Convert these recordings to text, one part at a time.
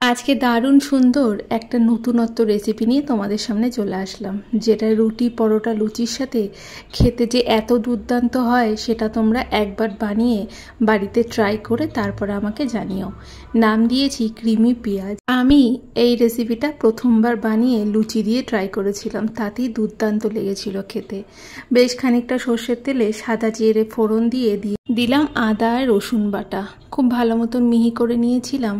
আজকে দারুণ সুন্দর একটা নতুনত্ব রেসিপি নিয়ে তোমাদের সামনে চলে আসলাম, যেটা রুটি পরোটা লুচির সাথে খেতে যে এত দুর্দান্ত হয় সেটা তোমরা একবার বানিয়ে বাড়িতে ট্রাই করে তারপরে আমাকে জানিও। নাম দিয়েছি ক্রিমি পেঁয়াজ। আমি এই রেসিপিটা প্রথমবার বানিয়ে লুচি দিয়ে ট্রাই করেছিলাম, তাতেই দুর্দান্ত লেগেছিল খেতে। বেশ খানিকটা সর্ষের তেলে সাদা জিরে ফোড়ন দিয়ে দিলাম আদা আর রসুন বাটা। খুব ভালো মতন মিহি করে নিয়েছিলাম,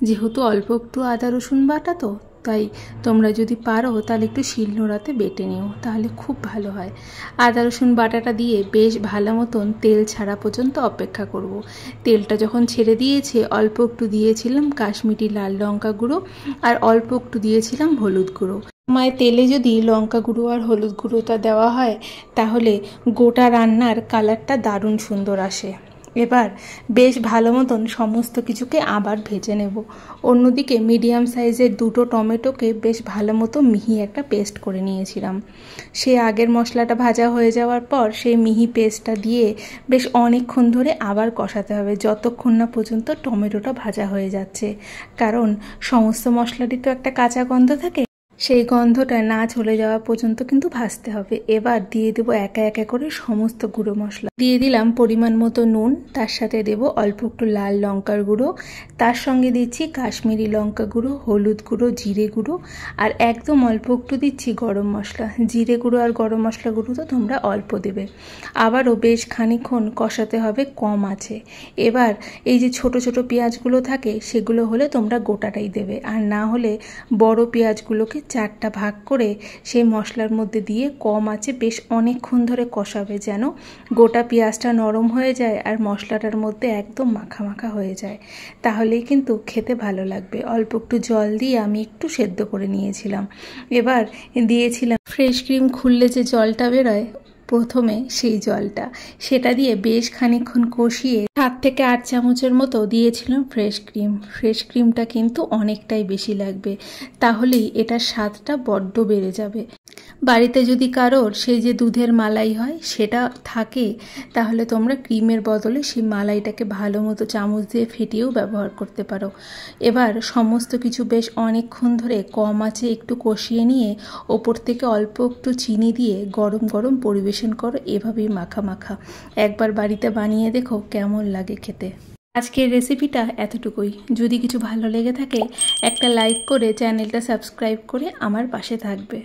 যেহেতু অল্প একটু আদা রসুন বাটা তো তাই তোমরা যদি পারো তাহলে একটু শিলনোড়াতে বেটে নিও, তাহলে খুব ভালো হয়। আদা রসুন বাটাটা দিয়ে বেশ ভালো মতন তেল ছাড়া পর্যন্ত অপেক্ষা করব। তেলটা যখন ছেড়ে দিয়েছে অল্প একটু দিয়েছিলাম কাশ্মীরি লাল লঙ্কা গুঁড়ো আর অল্প একটু দিয়েছিলাম হলুদ গুঁড়ো। মায়ের তেলে যদি লঙ্কা গুঁড়ো আর হলুদ গুঁড়োটা দেওয়া হয় তাহলে গোটা রান্নার কালারটা দারুণ সুন্দর আসে। এবার বেশ ভালো মতন সমস্ত কিছুকে আবার ভেজে নেব। অন্যদিকে মিডিয়াম সাইজের দুটো টমেটোকে বেশ ভালো মতো মিহি একটা পেস্ট করে নিয়েছিলাম। সে আগের মশলাটা ভাজা হয়ে যাওয়ার পর সেই মিহি পেস্টটা দিয়ে বেশ অনেকক্ষণ ধরে আবার কষাতে হবে, যতক্ষণ না পর্যন্ত টমেটোটা ভাজা হয়ে যাচ্ছে। কারণ সমস্ত মশলারই তো একটা কাঁচা গন্ধ থাকে, সেই গন্ধটা না চলে যাওয়া পর্যন্ত কিন্তু ভাজতে হবে। এবার দিয়ে দেবো একা একা করে সমস্ত গুঁড়ো মশলা। দিয়ে দিলাম পরিমাণ মতো নুন, তার সাথে দেবো অল্প একটু লাল লঙ্কার গুঁড়ো, তার সঙ্গে দিচ্ছি কাশ্মীরি লঙ্কা গুঁড়ো, হলুদ গুঁড়ো, জিরে গুঁড়ো আর একদম অল্প একটু দিচ্ছি গরম মশলা। জিরে গুঁড়ো আর গরম মশলা গুঁড়ো তো তোমরা অল্প দেবে। আবারও বেশ খানিকক্ষণ কষাতে হবে কম আছে। এবার এই যে ছোট ছোট পেঁয়াজগুলো থাকে সেগুলো হলে তোমরা গোটাটাই দেবে, আর না হলে বড় পেঁয়াজগুলোকে চারটা ভাগ করে সেই মশলার মধ্যে দিয়ে কম আঁচে বেশ অনেকক্ষণ ধরে কষাবে, যেন গোটা পেঁয়াজটা নরম হয়ে যায় আর মশলাটার মধ্যে একদম মাখা মাখা হয়ে যায়। তাহলেই কিন্তু খেতে ভালো লাগবে। অল্প একটু জল দিয়ে আমি একটু সেদ্ধ করে নিয়েছিলাম। এবার দিয়েছিলাম ফ্রেশ ক্রিম, খুললে যে জলটা বেরোয় প্রথমে সেই জলটা, সেটা দিয়ে বেশ খানিকক্ষণ কষিয়ে 7 থেকে 8 চামচের মতো দিয়েছিলাম ফ্রেশ ক্রিম। ফ্রেশ ক্রিমটা কিন্তু অনেকটাই বেশি লাগবে, তাহলেই এটার স্বাদটা বড্ড বেড়ে যাবে। বাড়িতে যদি কারোর সেই যে দুধের মালাই হয় সেটা থাকে তাহলে তোমরা ক্রিমের বদলে সেই মালাইটাকে ভালো মতো চামচ দিয়ে ফেটিয়েও ব্যবহার করতে পারো। এবার সমস্ত কিছু বেশ অনেকক্ষণ ধরে কম আঁচে একটু কষিয়ে নিয়ে ওপর থেকে অল্প একটু চিনি দিয়ে গরম গরম পরিবেশন করো, এভাবেই মাখা মাখা। একবার বাড়িতে বানিয়ে দেখো কেমন লাগে খেতে। আজকের রেসিপিটা এতটুকুই। যদি কিছু ভালো লেগে থাকে একটা লাইক করে চ্যানেলটা সাবস্ক্রাইব করে আমার পাশে থাকবে।